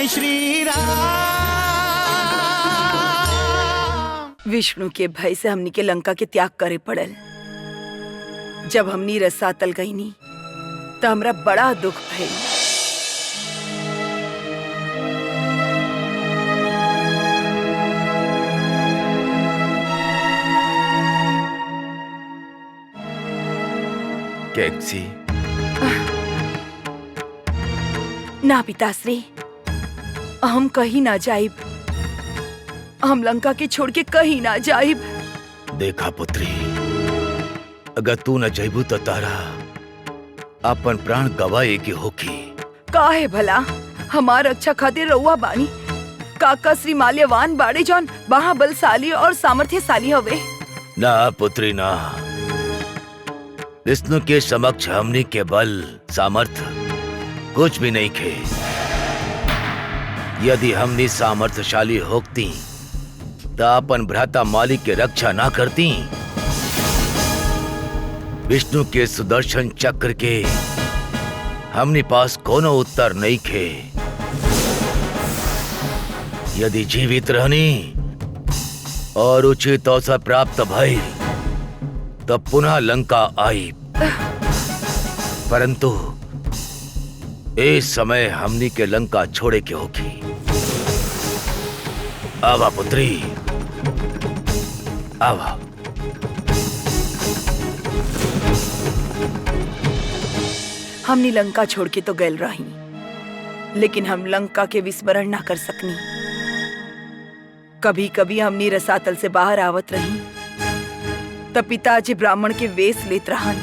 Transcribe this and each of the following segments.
जय श्री राम। विष्णु के भय से हमनी के लंका के त्याग करे पड़ल। जब हमनी रसातल गईनी तो हमरा बड़ा दुख भइल। कैक्सी, ना पिताश्री, हम कहीं ना जाइब। हम लंका के छोड़ के कहीं ना जाइब। देखा पुत्री, अगर तू न जाइबू तो तारा अपन प्राण गवाए की होगी। का है भला? हमार अच्छा खातिर रउआ बानी। काका श्री माल्यवान बाड़े जौन महाबलशाली और सामर्थ्यशाली हवे। ना पुत्री ना, विष्णु के समक्ष हमनी के बल सामर्थ्य कुछ भी नहीं खे। यदि हमनी सामर्थ्यशाली होती तो अपन भ्राता मालिक के रक्षा ना करती। विष्णु के सुदर्शन चक्र के हमनी पास कोनो उत्तर नहीं खे। यदि जीवित रहनी और उचित अवसर प्राप्त भई तो पुनः लंका आई, परंतु इस समय हमनी के लंका छोड़े के होगी। आवा पुत्री, आवा। हमनी लंका छोड़ के तो गैल रही, लेकिन हम लंका के विस्मरण ना कर सकनी। कभी कभी हमनी रसातल से बाहर आवत रही तब पिताजी ब्राह्मण के वेश लेत रहन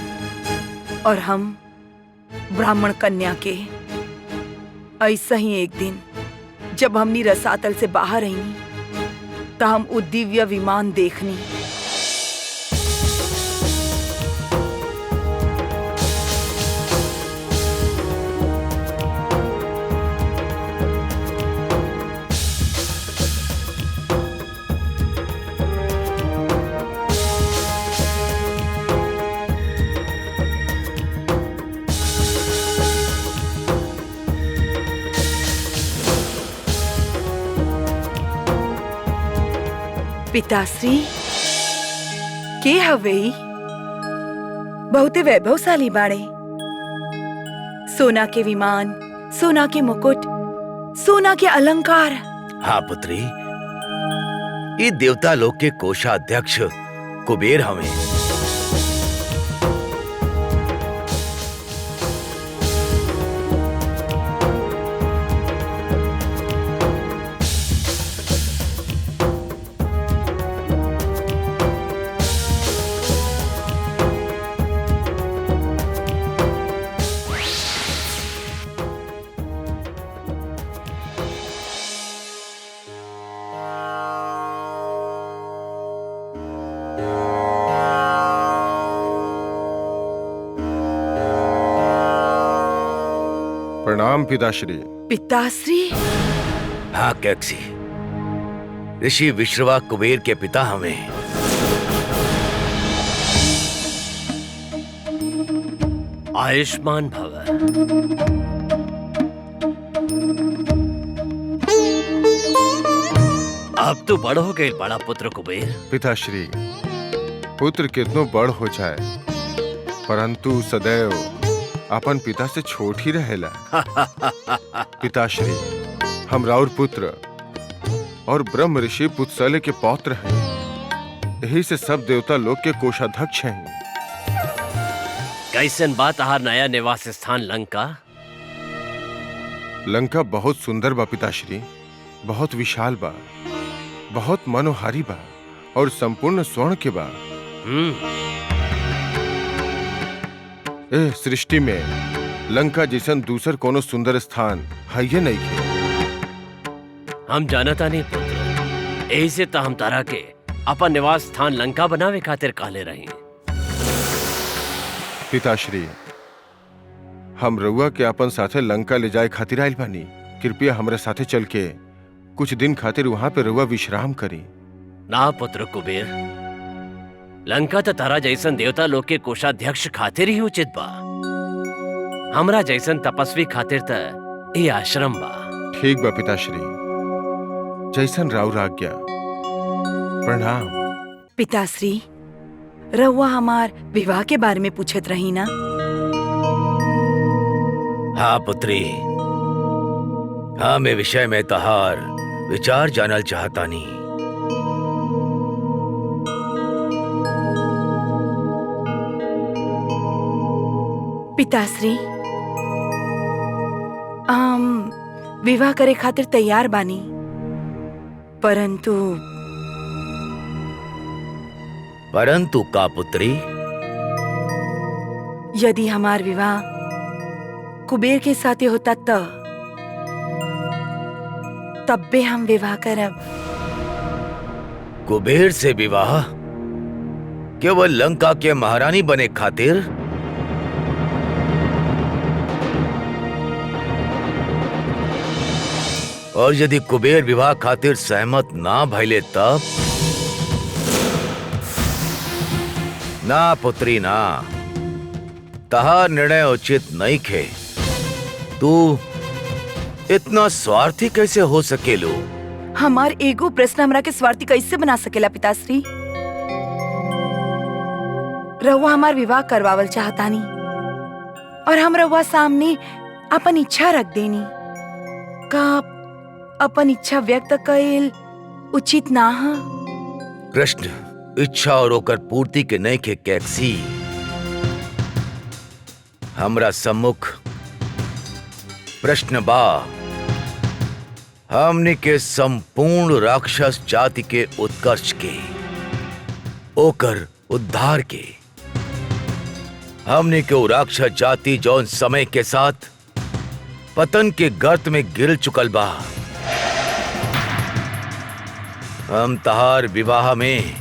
और हम ब्राह्मण कन्या के। ऐसा ही एक दिन जब हमनी रसातल से बाहर आई तो हम वो दिव्य विमान देखनी। पिताश्री, के हवे? बहुते वैभवशाली बाड़े। सोना के विमान, सोना के मुकुट, सोना के अलंकार। हाँ पुत्री, ये देवता लोक के कोषाध्यक्ष कुबेर हमें। प्रणाम पिताश्री। पिताश्री? हाँ कैक्सी, ऋषि विश्रवा कुबेर के पिता हमें। आयुष्मान भव। अब तो बड़ हो गए बड़ा पुत्र कुबेर। पिताश्री, पुत्र कितनो बड़ हो जाए परंतु सदैव अपन पिता से छोट ही रहेला। पिताश्री, हम राउर पुत्र और ब्रह्म ऋषि पुत्सल्य के पौत्र हैं। यही से सब देवता लोक के कोषाध्यक्ष हैं। कैसन बात आहार नया निवास स्थान लंका? लंका बहुत सुंदर बा पिताश्री, बहुत विशाल बा, बहुत मनोहारी बा और संपूर्ण स्वर्ण के बा। ए सृष्टि में लंका जैसन दूसर कोनो सुंदर स्थान है ये नहीं है। हम जानता नहीं पुत्र, यही से तो हम तारा के अपन निवास स्थान लंका बनावे खातिर कहले रही। पिताश्री, हम रउआ के अपन साथे लंका ले जाए खातिर आइल बानी। कृपया हमरे साथे चल के कुछ दिन खातिर वहां पे रउआ विश्राम करी। ना पुत्र कुबेर, लंका तो तारा जैसन देवता लोक के कोषाध्यक्ष खातिर ही उचित बा। हमरा जैसन तपस्वी खातिर त ये आश्रम बा। ठीक बा पिताश्री, जैसन राव आज्ञा। प्रणाम। पिताश्री, रउआ हमार विवाह के बारे में पूछत रही ना? हाँ पुत्री, हम ए विषय में तहार विचार जानल चाहतानी। पिताश्री, हम विवाह करे खातिर तैयार बानी, परंतु का पुत्री? यदि हमार विवाह कुबेर के साथे होता तब भी हम विवाह करब। कुबेर से विवाह? केवल लंका के महारानी बने खातिर? और यदि कुबेर विवाह खातिर सहमत ना भइले तब? ना पुत्री ना, तहार निर्णय उचित नहीं खे। तू इतना स्वार्थी कैसे हो सकेलो? हमार एगो प्रश्न हमरा के स्वार्थी कैसे बना सकेला पिताश्री? रउआ हमार विवाह करवावल चाहतानी और हम रउआ सामने अपन इच्छा रख देनी। का अपन इच्छा व्यक्त कइल उचित ना है? कृष्ण, इच्छा और ओकर पूर्ति के नहीं के कैक्सी। हमरा सम्मुख प्रश्न बा। हमने के संपूर्ण राक्षस जाति के उत्कर्ष के, ओकर उद्धार के। हमने के राक्षस जाति जौन समय के साथ पतन के गर्त में गिर चुकल बा। हम तहार विवाह में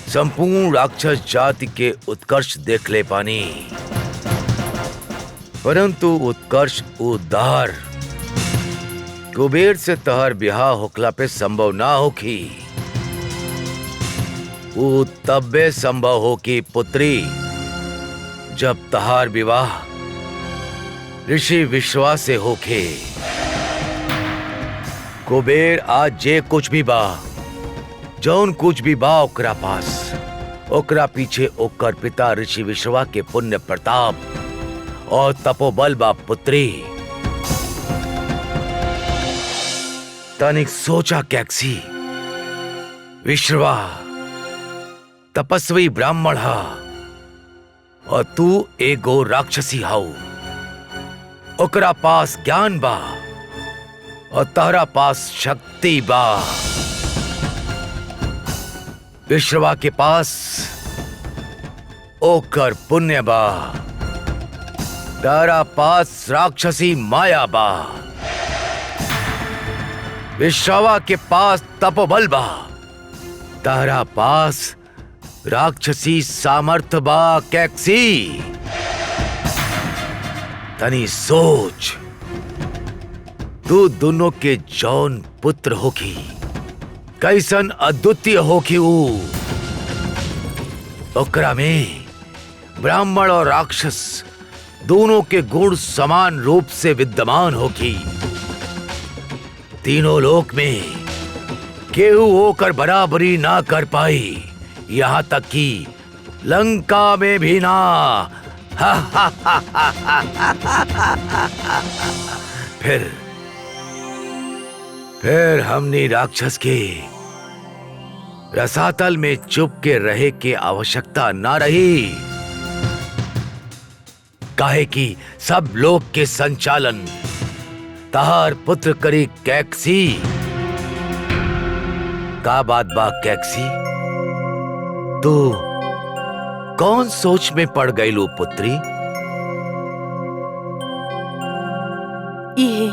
संपूर्ण राक्षस जाति के उत्कर्ष देख ले पानी, परंतु उत्कर्ष उद्धार कुबेर से तहार विवाह होखला पे संभव ना होखी। वो तब्बे संभव हो कि पुत्री, जब तहार विवाह ऋषि विश्वा से होखे। कुबेर आज जे कुछ भी बा, जौन कुछ भी बा ओकरा पास, ओकरा पीछे ओकर पिता ऋषि विश्वा के पुण्य प्रताप और तपोबल बा पुत्री। तनिक सोचा कैक्सी, विश्वा तपस्वी ब्राह्मण हा और तू एगो राक्षसी हाउ। ओकरा पास ज्ञान बा और तहरा पास शक्ति बा। विश्वा के पास ओकर पुण्य बा, तारा पास राक्षसी माया बा। विश्वा के पास तपोबल बा, तारा पास राक्षसी सामर्थ्य बा। कैक्सी, तनी सोच, तू दोनों के जौन पुत्र होगी, कैसन अद्वितीय होगी। ओकरा में ब्राह्मण और राक्षस दोनों के गुण समान रूप से विद्यमान होगी। तीनों लोक में केहू होकर बराबरी ना कर पाई, यहां तक कि लंका में भी ना। फिर हमने राक्षस के रसातल में चुप के रहे के आवश्यकता ना रही, काहे कि सब लोग के संचालन तहार पुत्र करी। कैक्सी, का बात बा कैक्सी? तू कौन सोच में पड़ गई लो पुत्री? ये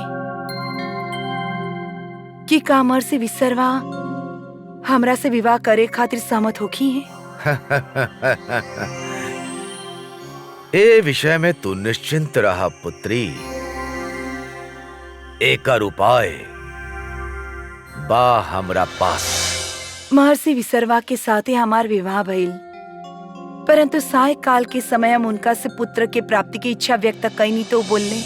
कि कामर से विसरवा हमरा से विवाह करे खातिर सहमत होखी है। ए विषय में तू निश्चिंत रहा पुत्री। एकर उपाय बा हमरा पास। महर्षि विसरवा के साथे हमार विवाह भइल, परंतु साय काल के समय हम उनका से पुत्र के प्राप्ति की इच्छा व्यक्त कईनी तो बोलने।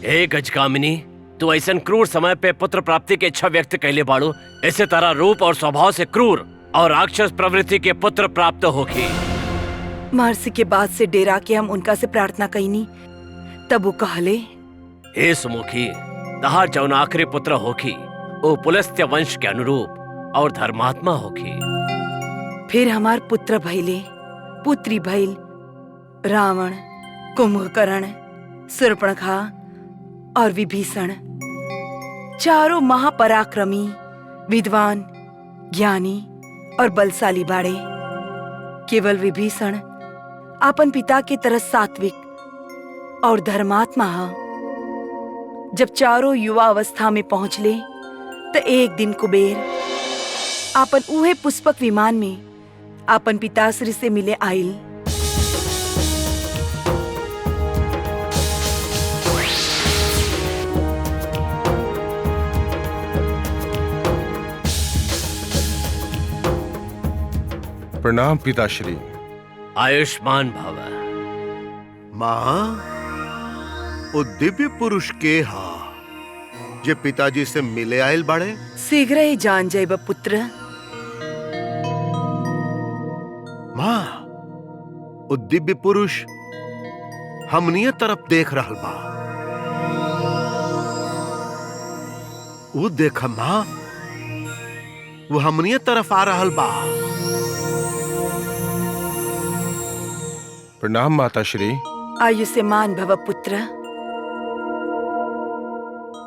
हे गजकामिनी, तू ऐसा क्रूर समय पे पुत्र प्राप्ति की इच्छा व्यक्त कैले बाड़ू, ऐसे तरह रूप और स्वभाव से क्रूर और राक्षस प्रवृत्ति के पुत्र प्राप्त होगी। महर्षि के बाद से डेरा के हम उनका से प्रार्थना कईनी, तब वो कहले, हे सुमुखी, तहार जौन आखिरी पुत्र होगी वो पुलस्त्य वंश के अनुरूप और धर्मात्मा होगी। फिर हमार पुत्र भइले, पुत्री भइल, रावण, कुंभकर्ण, शूर्पणखा और विभीषण। चारों महापराक्रमी, विद्वान, ज्ञानी और बलशाली बाड़े। केवल विभीषण अपन पिता के तरह सात्विक और धर्मात्मा हा। जब चारों युवा अवस्था में पहुंचले तो एक दिन कुबेर आपन उहे पुष्पक विमान में आपन पिताश्री से मिले आइल। प्रणाम पिताश्री। आयुष्मान भव। माँ, वो दिव्य पुरुष के हा जे पिताजी से मिले आयल बाड़े। शीघ्र ही जान जाइब पुत्र। माँ, वो दिव्य पुरुष हमनिय तरफ देख रहल बा। वो देख माँ, वो हमनिय तरफ आ रहल बा। प्रणाम माताश्री। आयुष्मान भव पुत्र।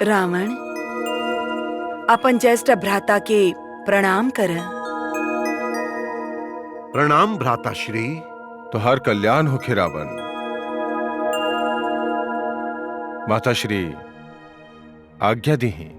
रावण, अपन ज्येष्ठ भ्राता के प्रणाम कर। प्रणाम भ्राताश्री। तुहार कल्याण होखे रावण। माताश्री, आज्ञा दीही।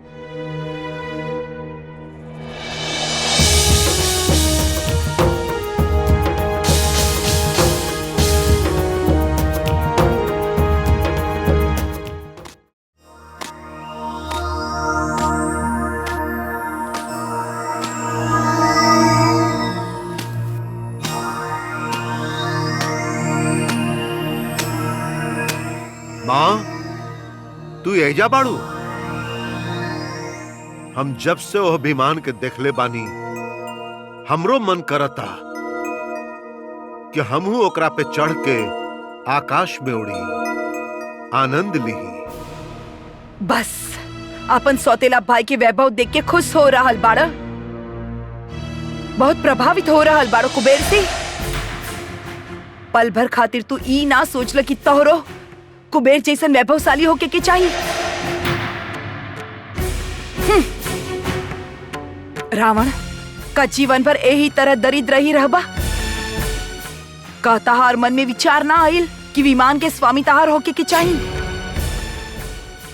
माँ, तू एजा बाड़ू? हम जब से वो अभिमान के देखले बानी, हमरो मन करता कि हमहू ओकरा पे चढ़ के आकाश में उड़ी, आनंद लीही। बस अपन सौतेला भाई के वैभव देख के खुश हो रहल बाड़ा। बहुत प्रभावित हो रहल बाड़ो कुबेर से। पल भर खातिर तू ई ना सोचल कि तोहरो कुबेर जैसन वैभवशाली होके के चाहिए। रावण का जीवन भर यही तरह दरिद्र ही रहबा। का तहार मन में विचार ना आइल कि विमान के स्वामी तहार होके के चाहिए।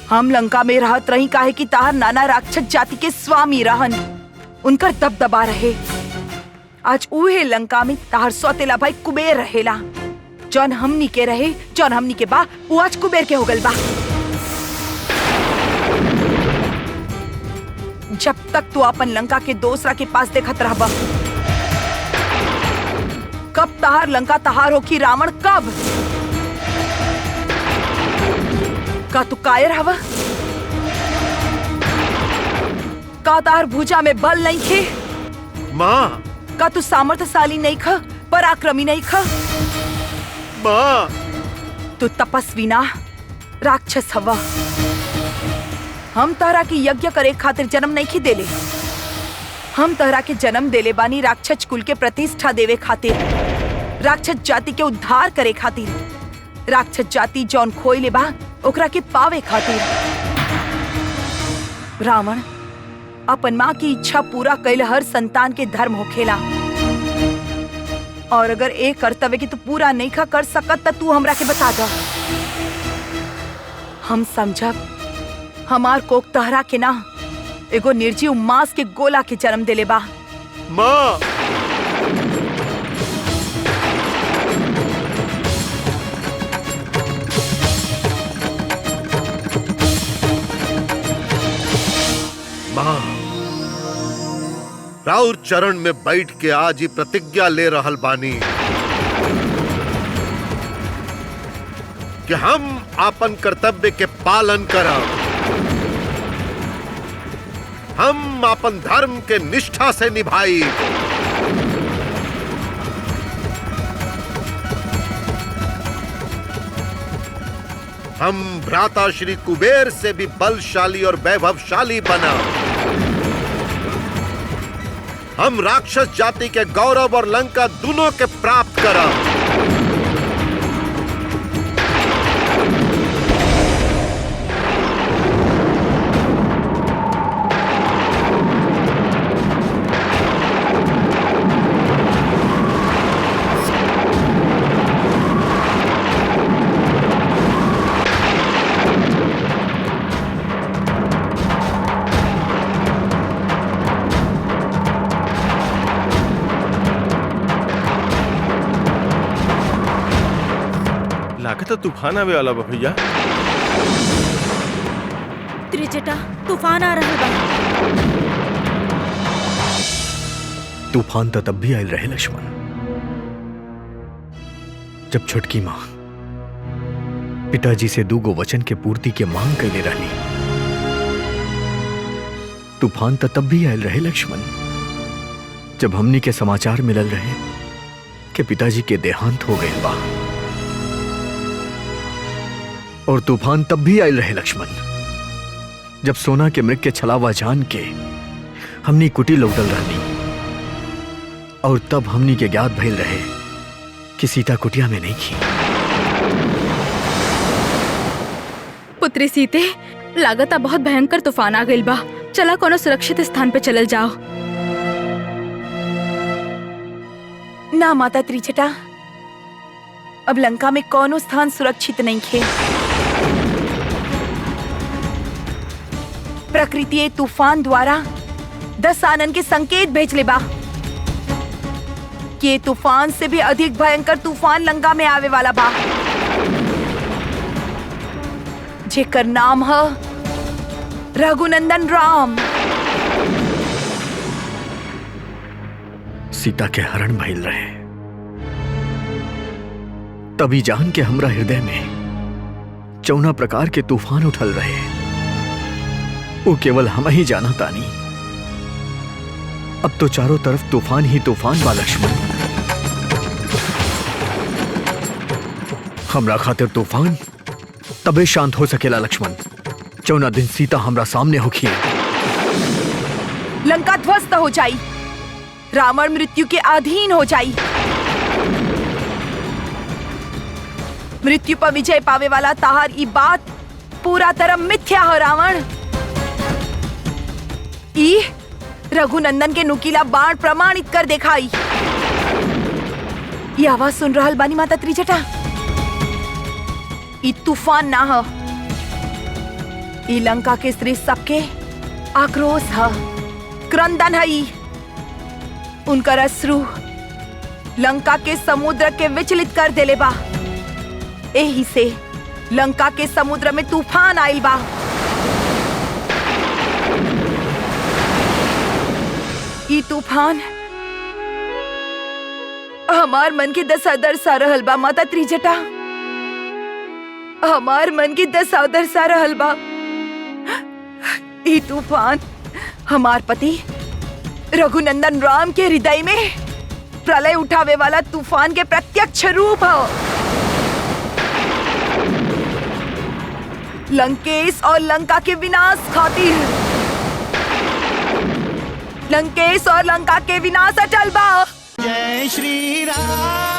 हम लंका में रहत रही काहे कि तहार नाना राक्षस जाति के स्वामी रहन, उनकर दबदबा रहे। आज उहे लंका में तहार सौतेला भाई कुबेर रहेला। जौन हमनी के रहे, जौन हमनी के बा, वो आज कुबेर के हो गल बा। जब तक तू अपन लंका के दूसरा के पास देखत रहबा, कब तहार लंका तहार होखी रावण, कब? का तू कायर हवा? का तहार भुजा में बल नहीं खे? माँ, का तू सामर्थ्यशाली नहीं ख, पराक्रमी नहीं ख? माँ, तू तपस्वी ना, राक्षस हवा। हम तहरा के यज्ञ करे खातिर जन्म नहीं खी देले। हम तहरा के जन्म देले बानी राक्षस कुल के प्रतिष्ठा देवे खातिर, राक्षस जाति के उद्धार करे खातिर, राक्षस जाति जौन खोइले बा ओकरा के पावे खातिर। रावण, अपन माँ की इच्छा पूरा कैल हर संतान के धर्म होखेला, और अगर एक कर्तव्य की तू पूरा नहीं खा कर सकत त तू हमरा के बता द। हम समझब हमार कोक तहरा के ना, एगो निर्जीव मांस के गोला के जन्म देले बा। माँ, माँ, राउर चरण में बैठ के आज ही प्रतिज्ञा ले रहल बानी कि हम आपन कर्तव्य के पालन करब। हम अपन धर्म के निष्ठा से निभाई। हम भ्राता श्री कुबेर से भी बलशाली और वैभवशाली बना। हम राक्षस जाति के गौरव और लंका दोनों के प्राप्त करा। लागत तूफान आवे वाला बा भैया। त्रिजटा तूफान आ रहा बा। तूफान तो तब भी आयल रहे लक्ष्मण, जब छुटकी मां पिताजी से दूगो वचन के पूर्ति के मांग कैले रहली। तूफान तो तब भी आयल रहे लक्ष्मण, जब हमनी के समाचार मिलल रहे कि पिताजी के देहांत हो गए बा। और तूफान तब भी आयल रहे लक्ष्मण, जब सोना के मृग के छलावा जान के हमनी कुटी लौटल रहनी। और तब हमनी के ज्ञात भइल रहे कि सीता कुटिया में नहीं थी। पुत्री सीते, लागता बहुत भयंकर तूफान आ गइल बा। चला कोनो सुरक्षित स्थान पे चलल जाओ। ना माता त्रिजटा, अब लंका में कोनो स्थान सुरक्षित नहीं खे। प्रकृति ए तूफान द्वारा दशानन के संकेत भेजले बा कि ये तूफान से भी अधिक भयंकर तूफान लंका में आवे वाला बा, जेकर नाम है रघुनंदन राम। सीता के हरण भइल रहे, तभी जान के हमरा हृदय में चौना प्रकार के तूफान उठल रहे। वो केवल हम ही जाना तानी। अब तो चारों तरफ तूफान ही तूफान बा लक्ष्मण। हमरा खातिर तूफान तबे शांत हो सकेला लक्ष्मण, चौना दिन सीता हमरा सामने होखी। लंका ध्वस्त हो जाई, रावण मृत्यु के अधीन हो जाई। मृत्यु पर विजय पावे वाला ताहार ई बात पूरा तरह मिथ्या है रावण। ई रघुनंदन के नुकीला बाण प्रमाणित कर देखाई। ये आवाज सुन रहल बानी माता त्रिजटा? ई तूफान ना है, ई लंका के स्त्री सबके आक्रोश है, क्रंदन है। ई उनकर अश्रु लंका के समुद्र के विचलित कर देले बा। एही से लंका के समुद्र में तूफान आइल बा। ई तूफान हमार मन की दशा दर्शा रहल बा माता त्रिजटा। हमार मन की दशा दर्शा रहल बा। ई तूफान हमार पति रघुनंदन राम के हृदय में प्रलय उठावे वाला तूफान के प्रत्यक्ष रूप है। लंकेश और लंका के विनाश खातिर, लंकेश और लंका के विनाश अटल बा। जय श्री राम।